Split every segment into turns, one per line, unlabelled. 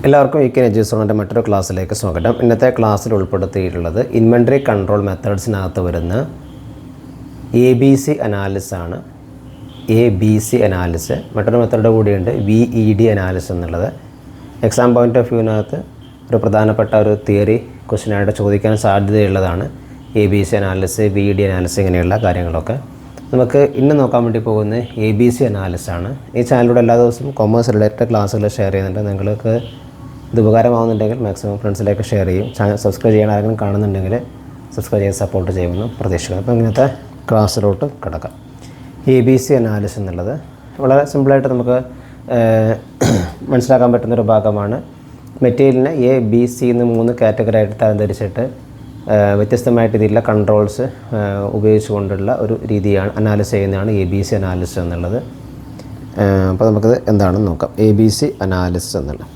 എല്ലാവർക്കും ഈ എഡ്യൂസോണിൻ്റെ മറ്റൊരു ക്ലാസ്സിലേക്ക് സ്വാഗതം. ഇന്നത്തെ ക്ലാസ്സിൽ ഉൾപ്പെടുത്തിയിട്ടുള്ളത് ഇൻവെൻ്ററി കൺട്രോൾ മെത്തേഡ്സിനകത്ത് വരുന്ന ABC അനാലിസിസ് ആണ്. ABC അനാലിസിസ് മറ്റൊരു മെത്തേഡ് കൂടിയുണ്ട്, VED അനാലിസിസ് എന്നുള്ളത്. എക്സാം പോയിൻ്റ് ഓഫ് വ്യൂവിനകത്ത് ഒരു പ്രധാനപ്പെട്ട ഒരു തിയറി ക്വസ്റ്റ്യനായിട്ട് ചോദിക്കാൻ സാധ്യതയുള്ളതാണ് ABC അനാലിസിസ്, VED അനാലിസിസ് ഇങ്ങനെയുള്ള കാര്യങ്ങളൊക്കെ. നമുക്ക് ഇന്ന് നോക്കാൻ വേണ്ടി പോകുന്നത് ABC അനാലിസിസ് ആണ്. ഈ ചാനലിലൂടെ എല്ലാ ദിവസവും കൊമേഴ്സ് റിലേറ്റഡ് ക്ലാസ്സുകൾ ഷെയർ ചെയ്യുന്നുണ്ട്. നിങ്ങൾക്ക് ഇത് ഉപകാരമാകുന്നുണ്ടെങ്കിൽ മാക്സിമം ഫ്രണ്ട്സിലേക്ക് ഷെയർ ചെയ്യും. ചാനൽ സബ്സ്ക്രൈബ് ചെയ്യാൻ ആരെങ്കിലും കാണുന്നുണ്ടെങ്കിൽ സബ്സ്ക്രൈബ് ചെയ്ത് സപ്പോർട്ട് ചെയ്യുമെന്ന് പ്രതീക്ഷിക്കുന്നു. അപ്പോൾ ഇങ്ങനത്തെ ക്ലാസ്സിലോട്ട് കിടക്കാം. ABC അനാലിസിസ് എന്നുള്ളത് വളരെ സിമ്പിളായിട്ട് നമുക്ക് മനസ്സിലാക്കാൻ പറ്റുന്നൊരു ഭാഗമാണ്. മെറ്റീരിയലിനെ ABC എന്ന് 3 കാറ്റഗറി ആയിട്ട് തരംതിരിച്ചിട്ട് വ്യത്യസ്തമായിട്ട് രീതിയിലുള്ള കൺട്രോൾസ് ഉപയോഗിച്ചുകൊണ്ടുള്ള ഒരു രീതിയാണ് അനാലിസിസ് ചെയ്യുന്നതാണ് ABC അനാലിസിസ് എന്നുള്ളത്. അപ്പോൾ നമുക്കത് എന്താണെന്ന് നോക്കാം. ABC അനാലിസിസ് എന്നുള്ളത്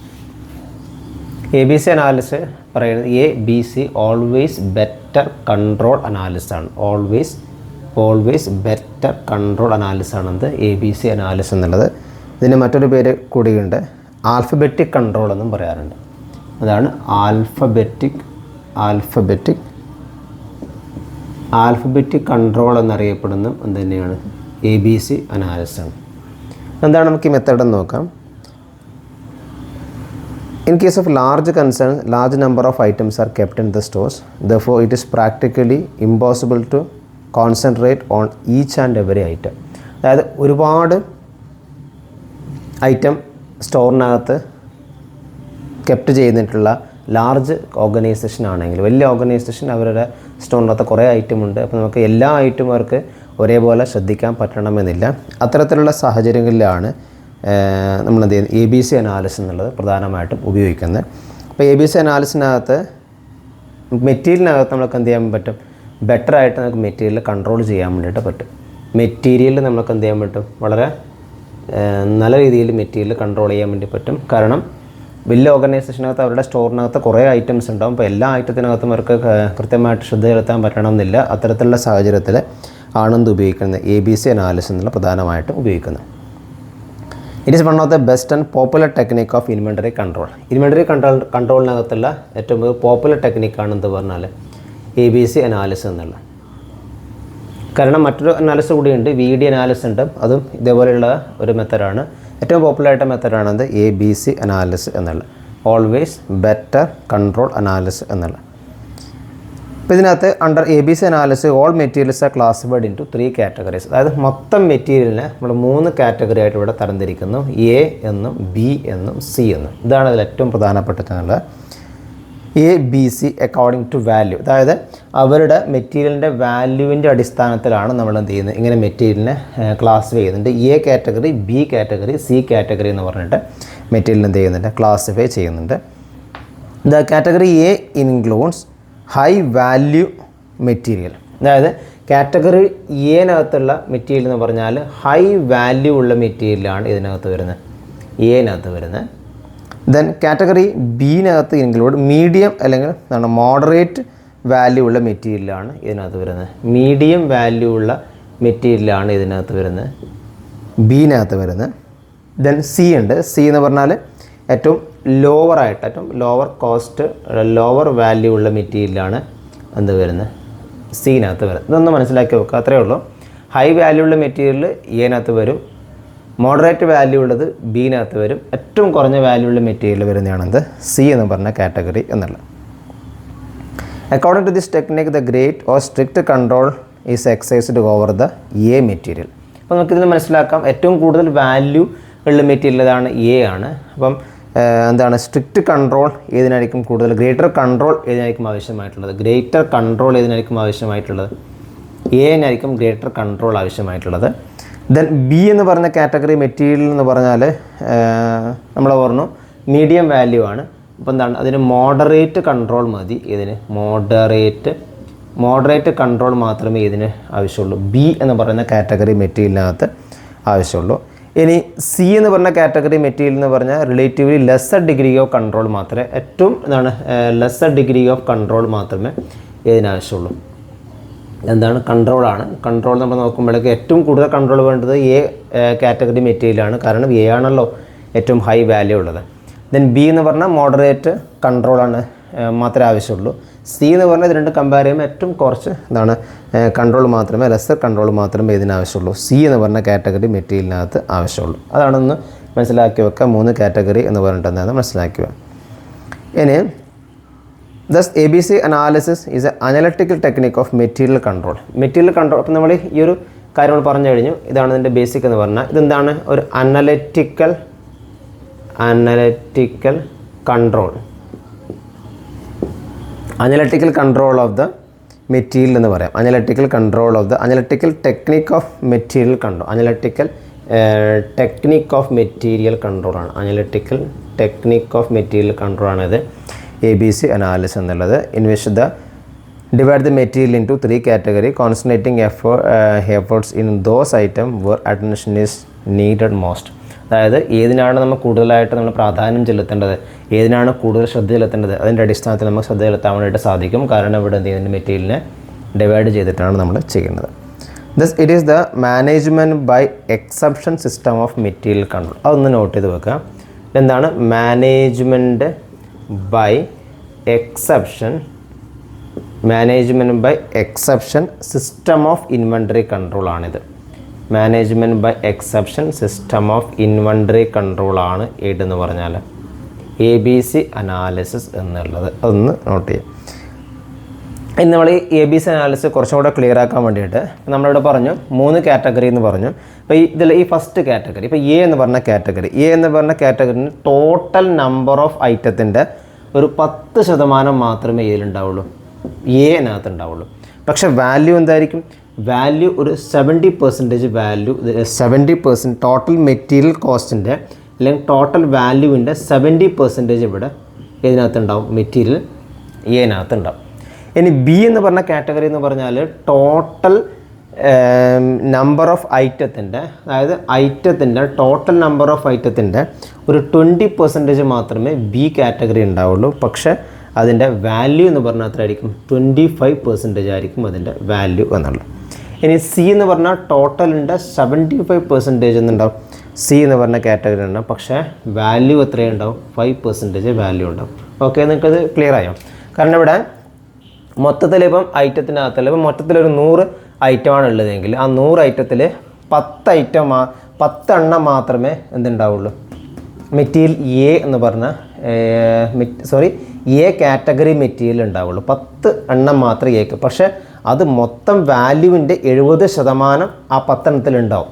ABC അനാലിസിസ് പറയുന്നത് ABC always better control analysis ആണ്. ഓൾവേസ് ബെറ്റർ കൺട്രോൾ അനാലിസിസ് ആണെന്ത് ABC അനാലിസിസ് എന്നുള്ളത്. ഇതിന് മറ്റൊരു പേര് കൂടിയുണ്ട്, ആൽഫബറ്റിക് കൺട്രോൾ എന്നും പറയാറുണ്ട്. അതാണ് ആൽഫബറ്റിക് കൺട്രോൾ എന്നറിയപ്പെടുന്ന എന്ത് തന്നെയാണ് ABC അനാലിസിസ് ആണ്. എന്താണ് നമുക്ക് ഈ മെത്തേഡ് എന്ന് നോക്കാം. In case of large concerns, large number of items are kept in the stores. Therefore, it is practically impossible to concentrate on each and every item. അതായത് ഒരുപാട് ഐറ്റം സ്റ്റോറിനകത്ത് കെപ്റ്റ് ചെയ്തിട്ടുള്ള large organisation ആണെങ്കിൽ, വലിയ organisation അവരുടെ സ്റ്റോറിനകത്ത് കുറേ item ഉണ്ട്. അപ്പോൾ നമുക്ക് എല്ലാ ഐറ്റവും അവർക്ക് ഒരേപോലെ ശ്രദ്ധിക്കാൻ പറ്റണമെന്നില്ല. അത്തരത്തിലുള്ള സാഹചര്യങ്ങളിലാണ് നമ്മളെന്ത് ചെയ്യുന്നത് ABC അനാലിസിസ് എന്നുള്ളത് പ്രധാനമായിട്ടും ഉപയോഗിക്കുന്നത്. അപ്പോൾ ABC അനാലിസിനകത്ത് മെറ്റീരിയലിനകത്ത് നമുക്ക് എന്ത് ചെയ്യാൻ പറ്റും, ബെറ്ററായിട്ട് നമുക്ക് മെറ്റീരിയൽ കൺട്രോൾ ചെയ്യാൻ വേണ്ടിയിട്ട് പറ്റും. മെറ്റീരിയൽ നമുക്ക് എന്ത് ചെയ്യാൻ പറ്റും, വളരെ നല്ല രീതിയിൽ മെറ്റീരിയൽ കൺട്രോൾ ചെയ്യാൻ വേണ്ടി പറ്റും. കാരണം വലിയ ഓർഗനൈസേഷനകത്ത് അവരുടെ സ്റ്റോറിനകത്ത് കുറേ ഐറ്റംസ് ഉണ്ടാകും. അപ്പോൾ എല്ലാ ഐറ്റത്തിനകത്തും അവർക്ക് കൃത്യമായിട്ട് ശ്രദ്ധ ചെലുത്താൻ പറ്റണമെന്നില്ല. അത്തരത്തിലുള്ള സാഹചര്യത്തിൽ ആണെന്ത് ഉപയോഗിക്കുന്നത് ABC അനാലിസിസ് എന്നുള്ള പ്രധാനമായിട്ടും ഉപയോഗിക്കുന്നത്. It is one of the best and popular technique of inventory control. Inventory കൺട്രോളിനകത്തുള്ള ഏറ്റവും പോപ്പുലർ ടെക്നിക്കാണ് എന്ത് പറഞ്ഞാൽ ABC അനാലിസിസ് എന്നുള്ളത്. കാരണം മറ്റൊരു അനാലിസിസ് കൂടിയുണ്ട്, VED അനാലിസിസ് ഉണ്ട്. അതും ഇതേപോലെയുള്ള ഒരു മെത്തഡാണ്. ഏറ്റവും പോപ്പുലറായിട്ട് മെത്തഡാണത് ABC അനാലിസിസ് എന്നുള്ളത്, ഓൾവേസ് ബെറ്റർ കൺട്രോൾ അനാലിസിസ് എന്നുള്ളത്. അപ്പോൾ ഇതിനകത്ത് under ABC analysis all materials are classified into 3 categories. അതായത് മൊത്തം മെറ്റീരിയലിനെ നമ്മൾ 3 കാറ്റഗറി ആയിട്ട് ഇവിടെ തരംതിരിക്കുന്നു, A എന്നും B എന്നും C എന്നും. ഇതാണ് അതിൽ ഏറ്റവും പ്രധാനപ്പെട്ടത്. ABC അക്കോർഡിംഗ് ടു വാല്യൂ, അതായത് അവരുടെ മെറ്റീരിയലിൻ്റെ വാല്യൂവിൻ്റെ അടിസ്ഥാനത്തിലാണ് നമ്മൾ എന്ത് ചെയ്യുന്നത്, ഇങ്ങനെ മെറ്റീരിയലിനെ ക്ലാസിഫൈ ചെയ്യുന്നുണ്ട്. A category, B category, C category എന്ന് പറഞ്ഞിട്ട് മെറ്റീരിയൽ എന്ത് ചെയ്യുന്നുണ്ട്, ക്ലാസിഫൈ ചെയ്യുന്നുണ്ട്. The category A includes high value material. അതായത് കാറ്റഗറി എനകത്തുള്ള മെറ്റീരിയൽ എന്ന് പറഞ്ഞാൽ ഹൈ വാല്യൂ ഉള്ള മെറ്റീരിയലാണ് ഇതിനകത്ത് വരുന്നത്, എനകത്ത് വരുന്നത്. ദെൻ കാറ്റഗറി ബിനകത്ത് ഇൻക്ലൂഡ് മീഡിയം അല്ലെങ്കിൽ എന്താണ് മോഡറേറ്റ് വാല്യൂ ഉള്ള മെറ്റീരിയലാണ് ഇതിനകത്ത് വരുന്നത്. മീഡിയം വാല്യൂ ഉള്ള മെറ്റീരിയലാണ് ഇതിനകത്ത് വരുന്നത്, ബിനകത്ത് വരുന്നത്. ദെൻ C ഉണ്ട്. C എന്ന് പറഞ്ഞാൽ ഏറ്റവും ലോവറായിട്ട്, ഏറ്റവും ലോവർ കോസ്റ്റ്, ലോവർ വാല്യൂ ഉള്ള മെറ്റീരിയലാണ് എന്ത് വരുന്നത്, Cനകത്ത് വരുന്നത്. ഇതൊന്ന് മനസ്സിലാക്കി വെക്കുക, അത്രയേ ഉള്ളൂ. ഹൈ വാല്യൂ ഉള്ള മെറ്റീരിയൽ Aനകത്ത് വരും, മോഡറേറ്റ് വാല്യൂ ഉള്ളത് Bനകത്ത് വരും, ഏറ്റവും കുറഞ്ഞ വാല്യൂ ഉള്ള മെറ്റീരിയൽ വരുന്നതാണെന്ത് C എന്ന് പറഞ്ഞ കാറ്റഗറി എന്നുള്ളത്. According to this technique the great or strict control is exercised over the A material. അപ്പോൾ നമുക്കിതിന് മനസ്സിലാക്കാം, ഏറ്റവും കൂടുതൽ വാല്യൂ ഉള്ള മെറ്റീരിയൽ ഇതാണ് A ആണ്. അപ്പം എന്താണ് സ്ട്രിക്റ്റ് കൺട്രോൾ ഏതിനായിരിക്കും കൂടുതൽ, ഗ്രേറ്റർ കൺട്രോൾ ഏതിനായിരിക്കും ആവശ്യമായിട്ടുള്ളത്, ഗ്രേറ്റർ കൺട്രോൾ ഏതിനായിരിക്കും ആവശ്യമായിട്ടുള്ളത്, Aനായിരിക്കും ഗ്രേറ്റർ കൺട്രോൾ ആവശ്യമായിട്ടുള്ളത്. ദെൻ B എന്ന് പറഞ്ഞ കാറ്റഗറി മെറ്റീരിയൽ എന്ന് പറഞ്ഞാൽ നമ്മൾ പറഞ്ഞു മീഡിയം വാല്യൂ ആണ്. അപ്പോൾ എന്താണ് അതിന് മോഡറേറ്റ് കൺട്രോൾ മതി, ഇതിന് മോഡറേറ്റ് കൺട്രോൾ മാത്രമേ ഇതിന് ആവശ്യമുള്ളൂ, B എന്ന് പറയുന്ന കാറ്റഗറി മെറ്റീരിയലിനകത്ത് ആവശ്യമുള്ളൂ. ഇനി C എന്ന് പറഞ്ഞ കാറ്റഗറി മെറ്റീരിയൽ എന്ന് പറഞ്ഞാൽ relatively lesser degree of control മാത്രമേ, ഏറ്റവും എന്താണ് ലെസ്സർ ഡിഗ്രി ഓഫ് കൺട്രോൾ മാത്രമേ ഇതിനാവശ്യമുള്ളൂ. എന്താണ് കൺട്രോളാണ്. കൺട്രോൾ നമ്മൾ നോക്കുമ്പോഴേക്ക് ഏറ്റവും കൂടുതൽ കൺട്രോൾ വേണ്ടത് A കാറ്റഗറി മെറ്റീരിയലാണ്. കാരണം A ആണല്ലോ ഏറ്റവും ഹൈ വാല്യൂ ഉള്ളത്. ദെൻ ബി എന്ന് പറഞ്ഞാൽ മോഡറേറ്റ് കൺട്രോളാണ് മാത്രമേ ആവശ്യമുള്ളൂ. സി എന്ന് പറഞ്ഞാൽ ഇത് രണ്ട് കമ്പയർ ചെയ്യുമ്പോൾ ഏറ്റവും കുറച്ച് എന്താണ് കൺട്രോൾ മാത്രമേ, ലെസ്സർ കൺട്രോൾ മാത്രമേ ഇതിനാവശ്യമുള്ളൂ. സി എന്ന് പറഞ്ഞ കാറ്റഗറി മെറ്റീരിയലിനകത്ത് ആവശ്യമുള്ളൂ. അതാണെന്ന് മനസ്സിലാക്കി വെക്കുക. 3 കാറ്റഗറി എന്ന് പറഞ്ഞിട്ട് എന്താണെന്ന് മനസ്സിലാക്കി വെക്കുക. ഇനി thus ABC analysis is a analytical technique of material control. Material control അപ്പോൾ നമ്മൾ ഈ ഒരു കാര്യങ്ങൾ പറഞ്ഞു കഴിഞ്ഞു. ഇതാണ് ഇതിൻ്റെ ബേസിക് എന്ന് പറഞ്ഞാൽ ഇതെന്താണ്, ഒരു analytical control, analytical control of the material എന്ന് പറയാം. Analytical control of the analytical technique of material control. Analytical technique of material കൺട്രോളാണ്. അനലിറ്റിക്കൽ ടെക്നിക് ഓഫ് മെറ്റീരിയൽ കൺട്രോളാണിത് ABC അനാലിസിസ് എന്നുള്ളത്. In which the divide the material into 3 category concentrating efforts in those item where attention is needed most. അതായത് ഏതിനാണ് നമ്മൾ കൂടുതലായിട്ട് നമ്മൾ പ്രാധാന്യം ചെലുത്തേണ്ടത്, ഏതിനാണ് കൂടുതൽ ശ്രദ്ധ ചെലുത്തേണ്ടത്, അതിൻ്റെ അടിസ്ഥാനത്തിൽ നമുക്ക് ശ്രദ്ധ ചെലുത്താൻ വേണ്ടിയിട്ട് സാധിക്കും. കാരണം ഇവിടെ എന്ത് ചെയ്യുന്നതിൻ്റെ മെറ്റീരിയലിനെ ഡിവൈഡ് ചെയ്തിട്ടാണ് നമ്മൾ ചെയ്യുന്നത്. Thus it is the management by exception system of material control. അതൊന്ന് നോട്ട് ചെയ്ത് വെക്കുക. എന്താണ് management by exception system of inventory control ആണിത്. Management by exception system of inventory control ആണ് എന്ന് പറഞ്ഞാൽ ABC അനാലിസിസ് എന്നുള്ളത്. അതൊന്ന് നോട്ട് ചെയ്യാം. ഇന്ന് നമ്മൾ ഈ ABC അനാലിസിസ് കുറച്ചും കൂടെ ക്ലിയർ ആക്കാൻ വേണ്ടിയിട്ട് നമ്മളിവിടെ പറഞ്ഞു 3 കാറ്റഗറി എന്ന് പറഞ്ഞു. അപ്പോൾ ഇതിൽ ഈ ഫസ്റ്റ് കാറ്റഗറി, ഇപ്പോൾ എ എന്ന് പറഞ്ഞ കാറ്റഗറിന് ടോട്ടൽ നമ്പർ ഓഫ് ഐറ്റത്തിൻ്റെ ഒരു 10% മാത്രമേ ഇതിലുണ്ടാവുള്ളൂ, അതിനകത്ത് ഉണ്ടാവുള്ളൂ. പക്ഷേ വാല്യൂ എന്തായിരിക്കും, വാല്യൂ ഒരു 70% വാല്യൂ, 70% ടോട്ടൽ മെറ്റീരിയൽ കോസ്റ്റിൻ്റെ അല്ലെങ്കിൽ ടോട്ടൽ വാല്യൂവിൻ്റെ 70% ഇവിടെ ഇതിനകത്തുണ്ടാവും, മെറ്റീരിയൽ അതിനകത്തുണ്ടാവും. ഇനി ബി എന്ന് പറഞ്ഞ കാറ്റഗറി എന്ന് പറഞ്ഞാൽ ടോട്ടൽ നമ്പർ ഓഫ് ഐറ്റത്തിൻ്റെ, അതായത് ഐറ്റത്തിൻ്റെ ടോട്ടൽ നമ്പർ ഓഫ് ഐറ്റത്തിൻ്റെ ഒരു 20% മാത്രമേ ബി കാറ്റഗറി ഉണ്ടാവുള്ളൂ. പക്ഷേ അതിൻ്റെ വാല്യൂ എന്ന് പറഞ്ഞാൽ അത്ര ആയിരിക്കും, 25% ആയിരിക്കും അതിൻ്റെ വാല്യൂ എന്നുള്ളത്. ഇനി സി എന്ന് പറഞ്ഞാൽ ടോട്ടലിൻ്റെ 75% എന്നുണ്ടാവും സി എന്ന് പറഞ്ഞ കാറ്റഗറി ഉണ്ടാവും. പക്ഷേ വാല്യൂ എത്രയുണ്ടാവും, 5% വാല്യൂ ഉണ്ടാവും. ഓക്കെ, നിങ്ങൾക്കത് ക്ലിയർ ആയോ? കാരണം ഇവിടെ മൊത്തത്തിൽ ഇപ്പം ഐറ്റത്തിനകത്തല്ല, ഇപ്പം മൊത്തത്തിലൊരു 100 ഐറ്റമാണ് ഉള്ളതെങ്കിൽ ആ 100 ഐറ്റത്തിൽ 10 എണ്ണം മാത്രമേ എന്തുണ്ടാവുള്ളൂ, മെറ്റീരിയൽ എ എന്ന് പറഞ്ഞ എ കാറ്റഗറി മെറ്റീരിയൽ ഉണ്ടാവുള്ളൂ. 10 എണ്ണം മാത്രമേ എക്ക്. പക്ഷേ അത് മൊത്തം വാല്യൂവിൻ്റെ 70% ആ 10 എണ്ണത്തിലുണ്ടാവും.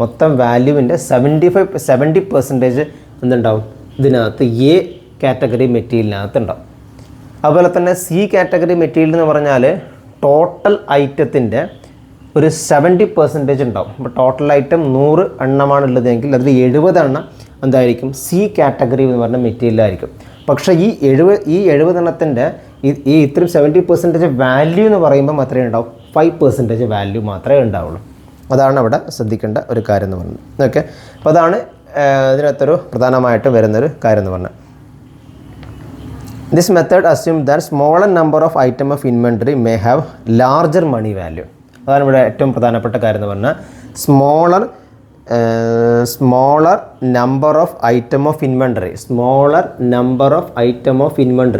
മൊത്തം വാല്യൂവിൻ്റെ 70% എന്തുണ്ടാവും ഇതിനകത്ത് എ കാറ്റഗറി മെറ്റീരിയലിനകത്ത് ഉണ്ടാവും. അതുപോലെ തന്നെ സി കാറ്റഗറി മെറ്റീരിയൽ എന്ന് പറഞ്ഞാൽ ടോട്ടൽ ഐറ്റത്തിൻ്റെ ഒരു 70% ഉണ്ടാവും. അപ്പോൾ ടോട്ടൽ ഐറ്റം 100 എണ്ണമാണ് ഉള്ളതെങ്കിൽ അതിൽ 70 എണ്ണം എന്തായിരിക്കും, സി കാറ്റഗറി എന്ന് പറഞ്ഞ മെറ്റീരിയലായിരിക്കും. പക്ഷേ ഈ 70 എണ്ണത്തിൻ്റെ ഈ ഇത്രയും 70% വാല്യൂ എന്ന് പറയുമ്പോൾ മാത്രമേ ഉണ്ടാവും, 5% വാല്യൂ മാത്രമേ ഉണ്ടാവുള്ളൂ. അതാണ് അവിടെ ശ്രദ്ധിക്കേണ്ട ഒരു കാര്യം എന്ന് പറയുന്നത്. ഓക്കെ, അപ്പോൾ അതാണ് ഇതിനകത്തൊരു പ്രധാനമായിട്ടും വരുന്നൊരു കാര്യം എന്ന് പറഞ്ഞാൽ. This method assumes that smaller number of item of inventory may have larger money value. അതാണ് ഇവിടെ ഏറ്റവും പ്രധാനപ്പെട്ട കാര്യം എന്ന് പറഞ്ഞാൽ smaller number of item of inventory,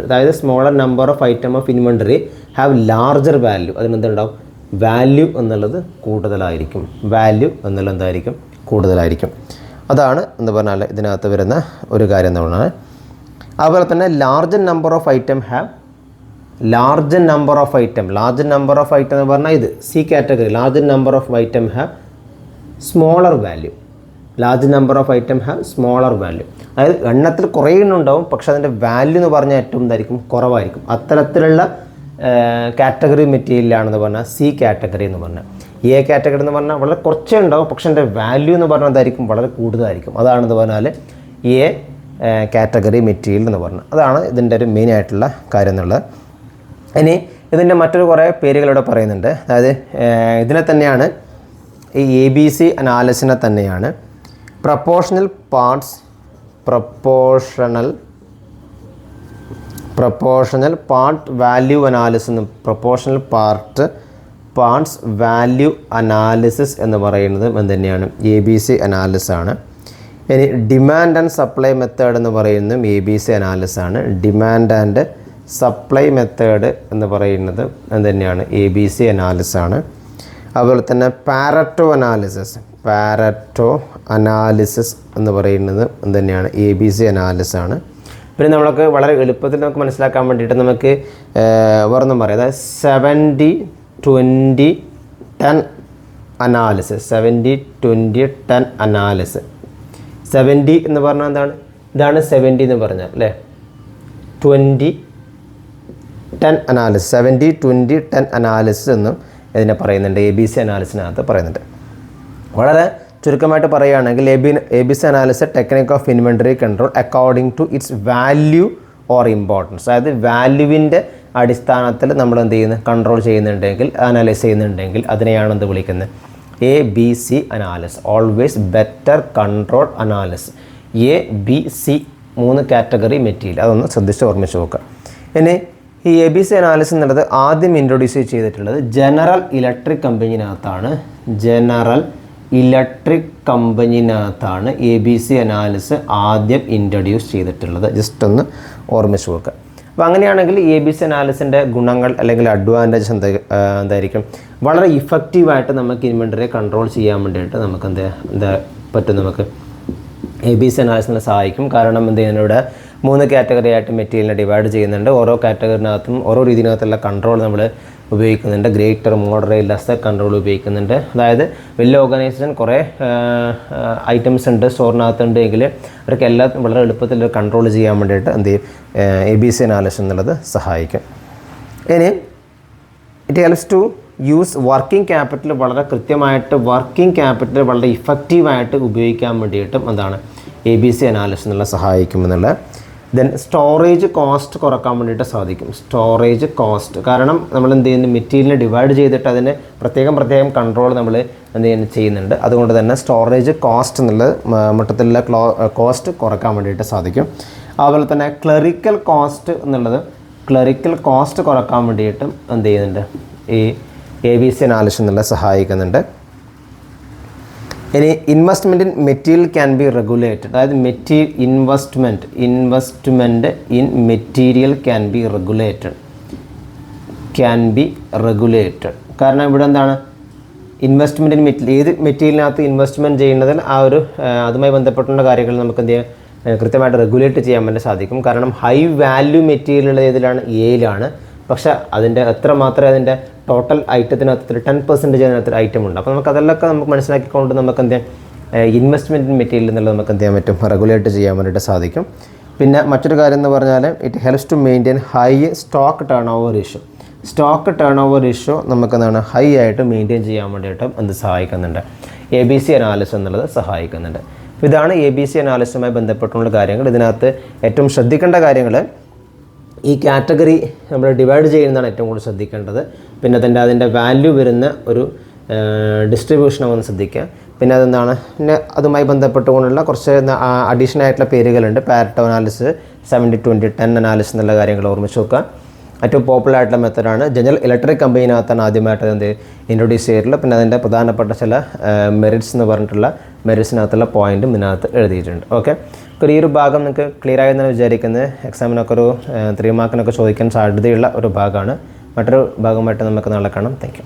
അതായത് smaller number of item of inventory have larger value. അതിനെന്തുണ്ടാവും, വാല്യൂ എന്നുള്ളത് കൂടുതലായിരിക്കും. കൂടുതലായിരിക്കും. അതാണ് എന്ന് പറഞ്ഞാൽ ഇതിനകത്ത് വരുന്ന ഒരു കാര്യം എന്ന് പറഞ്ഞാൽ. അതുപോലെ തന്നെ ലാർജർ നമ്പർ ഓഫ് ഐറ്റം എന്ന് പറഞ്ഞാൽ ഇത് C category. Larger number of item have smaller value. അതായത് എണ്ണത്തിൽ കുറേ എണ്ണം ഉണ്ടാവും, പക്ഷേ അതിൻ്റെ വാല്യൂ എന്ന് പറഞ്ഞാൽ ഏറ്റവും എന്തായിരിക്കും, കുറവായിരിക്കും. അത്തരത്തിലുള്ള കാറ്റഗറി മെറ്റീരിയലാണെന്ന് പറഞ്ഞാൽ സി കാറ്റഗറി എന്ന് പറഞ്ഞാൽ. എ കാറ്റഗറി എന്ന് പറഞ്ഞാൽ വളരെ കുറച്ചേ ഉണ്ടാവും, പക്ഷേ അതിൻ്റെ വാല്യൂ എന്ന് പറഞ്ഞാൽ എന്തായിരിക്കും, വളരെ കൂടുതലായിരിക്കും. അതാണെന്ന് പറഞ്ഞാൽ എ കാറ്റഗറി മെറ്റീരിയൽ എന്ന് പറഞ്ഞാൽ. അതാണ് ഇതിൻ്റെ ഒരു മെയിൻ ആയിട്ടുള്ള കാര്യം എന്നുള്ളത്. ഇനി ഇതിൻ്റെ മറ്റൊരു കുറേ പേരുകളിവിടെ പറയുന്നുണ്ട്. അതായത് ഇതിനെ തന്നെയാണ്, ഈ ABC അനാലിസിനെ തന്നെയാണ് പ്രപ്പോർഷണൽ പാർട്ട് വാല്യൂ അനാലിസിസ് എന്നും പ്രപ്പോർഷണൽ പാർട്സ് വാല്യൂ അനാലിസിസ് എന്ന് പറയുന്നത് എന്ത് തന്നെയാണ്, ABC അനാലിസിസ് ആണ്. ഇനി ഡിമാൻഡ് ആൻഡ് സപ്ലൈ മെത്തേഡ് എന്ന് പറയുന്നതും ABC അനാലിസിസ് ആണ്. ഡിമാൻഡ് ആൻഡ് സപ്ലൈ മെത്തേഡ് എന്ന് പറയുന്നത് തന്നെയാണ് ABC അനാലിസിസ് ആണ്. അതുപോലെ തന്നെ പാരറ്റോ അനാലിസിസ് എന്ന് പറയുന്നത് തന്നെയാണ് ABC അനാലിസിസ് ആണ്. പിന്നെ നമ്മൾക്ക് വളരെ എളുപ്പത്തിൽ നമുക്ക് മനസ്സിലാക്കാൻ വേണ്ടിയിട്ട് നമുക്ക് വേറൊന്നും പറയാം, അതായത് 70-20-10 അനാലിസിസ്. 70-20-10 അനാലിസിസ്. 70 എന്ന് പറഞ്ഞാൽ എന്താണ്? ഇതാണ് 70 എന്ന് പറഞ്ഞാൽ അല്ലേ. 20-10 അനാലിസിസ്. 70-20-10 അനാലിസിസ് എന്നും ഇതിനെ പറയുന്നുണ്ട്, ABC അനാലിസിസിനകത്ത് പറയുന്നുണ്ട്. വളരെ ചുരുക്കമായിട്ട് പറയുകയാണെങ്കിൽ ABC analysis technique of inventory control according to its value or importance. അതായത് വാല്യൂവിൻ്റെ അടിസ്ഥാനത്തിൽ നമ്മൾ എന്ത് ചെയ്യുന്നത്, കൺട്രോൾ ചെയ്യുന്നുണ്ടെങ്കിൽ, അനലൈസ് ചെയ്യുന്നുണ്ടെങ്കിൽ അതിനെയാണ് എന്ത് വിളിക്കുന്നത്, ABC analysis. Always better control analysis. ABC 3 category material, അതൊന്ന് ശ്രദ്ധിച്ച് ഓർമ്മിച്ച് നോക്കുക. ഇനി ഈ ABC അനാലിസിസ് എന്നുള്ളത് ആദ്യം ഇൻട്രൊഡ്യൂസ് ചെയ്തിട്ടുള്ളത് ജനറൽ ഇലക്ട്രിക് കമ്പനിനകത്താണ് ABC അനാലിസിസ് ആദ്യം ഇൻട്രൊഡ്യൂസ് ചെയ്തിട്ടുള്ളത്. ജസ്റ്റ് ഒന്ന് ഓർമ്മിച്ച് നോക്കുക. അപ്പോൾ അങ്ങനെയാണെങ്കിൽ ABC അനാലിസിൻ്റെ ഗുണങ്ങൾ അല്ലെങ്കിൽ അഡ്വാൻറ്റേജ് എന്തായിരിക്കും? വളരെ ഇഫക്റ്റീവായിട്ട് നമുക്ക് ഇൻവെൻ്ററിയെ കൺട്രോൾ ചെയ്യാൻ വേണ്ടിയിട്ട് നമുക്ക് എന്താ പറ്റും, നമുക്ക് ABC അനാലിസിനെ സഹായിക്കും. കാരണം എന്ത് ചെയ്യുന്നത്, ഇവിടെ 3 കാറ്റഗറി ആയിട്ട് മെറ്റീരിയലിനെ ഡിവൈഡ് ചെയ്യുന്നുണ്ട്. ഓരോ കാറ്റഗറിനകത്തും ഓരോ രീതിക്കകത്തുള്ള കൺട്രോൾ നമ്മൾ ഉപയോഗിക്കുന്നുണ്ട്. ഗ്രേറ്റർ, മോഡറേറ്റ്, ലെസ്സർ കൺട്രോൾ ഉപയോഗിക്കുന്നുണ്ട്. അതായത് വലിയ ഓർഗനൈസേഷൻ കുറേ ഐറ്റംസ് ഉണ്ട് സ്റ്റോറിനകത്തുണ്ട് എങ്കിൽ അവർക്ക് എല്ലാം വളരെ എളുപ്പത്തിൽ കൺട്രോൾ ചെയ്യാൻ വേണ്ടിയിട്ട് എന്ത് ചെയ്യും, ABC അനാലിസിസ് എന്നുള്ളത് സഹായിക്കും. ഇനി it helps to use working capital വളരെ കൃത്യമായിട്ട്, വർക്കിംഗ് ക്യാപിറ്റൽ വളരെ ഇഫക്റ്റീവായിട്ട് ഉപയോഗിക്കാൻ വേണ്ടിയിട്ടും എന്താണ് ABC അനാലിസിസ് എന്നുള്ള സഹായിക്കുമെന്നുള്ള. ദെൻ സ്റ്റോറേജ് കോസ്റ്റ് കുറക്കാൻ വേണ്ടിയിട്ട് സാധിക്കും. സ്റ്റോറേജ് കോസ്റ്റ്, കാരണം നമ്മൾ എന്ത് ചെയ്യുന്നു, മെറ്റീരിയലിനെ ഡിവൈഡ് ചെയ്തിട്ട് അതിന് പ്രത്യേകം കൺട്രോൾ നമ്മൾ എന്ത് ചെയ്യുന്നുണ്ട്. അതുകൊണ്ട് തന്നെ സ്റ്റോറേജ് കോസ്റ്റ് എന്നുള്ളത് മൊത്തത്തിലുള്ള കോസ്റ്റ് കുറക്കാൻ വേണ്ടിയിട്ട് സാധിക്കും. അതുപോലെ തന്നെ ക്ലറിക്കൽ കോസ്റ്റ് കുറക്കാൻ വേണ്ടിയിട്ടും എന്ത് ചെയ്യുന്നുണ്ട്, ഈ ABC അനാലിസിസ് എന്നുള്ളത് സഹായിക്കുന്നുണ്ട്. ഇനി investment in material can be regulated. അതായത് investment in material can be regulated. കാരണം ഇവിടെ എന്താണ്, ഇൻവെസ്റ്റ്മെൻറ്റ് ഇൻ ഏത് മെറ്റീരിയലിനകത്ത് ഇൻവെസ്റ്റ്മെൻറ്റ് ചെയ്യുന്നതിൽ അതുമായി ബന്ധപ്പെട്ടുള്ള കാര്യങ്ങൾ നമുക്ക് എന്ത് ചെയ്യാം, കൃത്യമായിട്ട് റെഗുലേറ്റ് ചെയ്യാൻ വേണ്ടി സാധിക്കും. കാരണം ഹൈ വാല്യൂ മെറ്റീരിയൽ ഏതിലാണ്, എയിലാണ്. പക്ഷേ അതിൻ്റെ എത്ര മാത്രമേ അതിൻ്റെ ടോട്ടൽ ഐറ്റത്തിനകത്ത് 10% അതിനകത്തൊരു ഐറ്റം ഉണ്ട്. അപ്പോൾ നമുക്ക് അതെല്ലാം നമുക്ക് മനസ്സിലാക്കിക്കൊണ്ട് നമുക്ക് എന്ത് ഇൻവെസ്റ്റ്മെൻറ്റ് മെറ്റീരിയൽ എന്നുള്ളത് നമുക്ക് എന്ത് ചെയ്യാൻ പറ്റും, റെഗുലേറ്റ് ചെയ്യാൻ വേണ്ടിയിട്ട് സാധിക്കും. പിന്നെ മറ്റൊരു കാര്യം എന്ന് പറഞ്ഞാൽ it helps to maintain high stock turnover ratio നമുക്ക് എന്താണ് ഹൈ ആയിട്ട് മെയിൻറ്റെയിൻ ചെയ്യാൻ വേണ്ടിയിട്ട് എന്ത് സഹായിക്കുന്നുണ്ട്, ABC അനാലിസിസ് എന്നുള്ളത് സഹായിക്കുന്നുണ്ട്. ഇതാണ് ABC അനാലിസിസുമായി ബന്ധപ്പെട്ടുള്ള കാര്യങ്ങൾ. ഇതിനകത്ത് ഏറ്റവും ശ്രദ്ധിക്കേണ്ട കാര്യങ്ങൾ, ഈ കാറ്റഗറി നമ്മൾ ഡിവൈഡ് ചെയ്യുന്നതാണ് ഏറ്റവും കൂടുതൽ ശ്രദ്ധിക്കേണ്ടത്. പിന്നെ അതിൻ്റെ വാല്യൂ വരുന്ന ഒരു ഡിസ്ട്രിബ്യൂഷൻ ഒന്ന് ശ്രദ്ധിക്കുക. പിന്നെ അതെന്താണ്, പിന്നെ അതുമായി ബന്ധപ്പെട്ടുകൊണ്ടുള്ള കുറച്ച് അഡീഷണൽ ആയിട്ടുള്ള പേരുകളുണ്ട്. പാരറ്റോ അനാലിസിസ്, 70-20-10 അനാലിസിസ് എന്നുള്ള കാര്യങ്ങൾ ഓർമ്മിച്ച് നോക്കുക. ഏറ്റവും പോപ്പുലർ ആയിട്ടുള്ള മെത്തഡാണ്. ജനറൽ ഇലക്ട്രിക് കമ്പനിനകത്താണ് ആദ്യമായിട്ട് ഇൻട്രൊഡ്യൂസ് ചെയ്തിട്ടുള്ളത്. പിന്നെ അതിൻ്റെ പ്രധാനപ്പെട്ട ചില മെറിറ്റ്സ് എന്ന് പറഞ്ഞിട്ടുള്ള മെറിറ്റ്സിനകത്തുള്ള പോയിൻറ്റും ഇതിനകത്ത് എഴുതിയിട്ടുണ്ട്. ഓക്കെ, ഈ ഒരു ഭാഗം നിങ്ങൾക്ക് ക്ലിയർ ആയെന്നാണ് വിചാരിക്കുന്നത്. എക്സാമിനൊക്കെ ഒരു 3 മാർക്കിനൊക്കെ ചോദിക്കാൻ സാധ്യതയുള്ള ഒരു ഭാഗമാണ്. മറ്റൊരു ഭാഗമായിട്ട് നമുക്ക് നാളെ കാണാം. Thank you.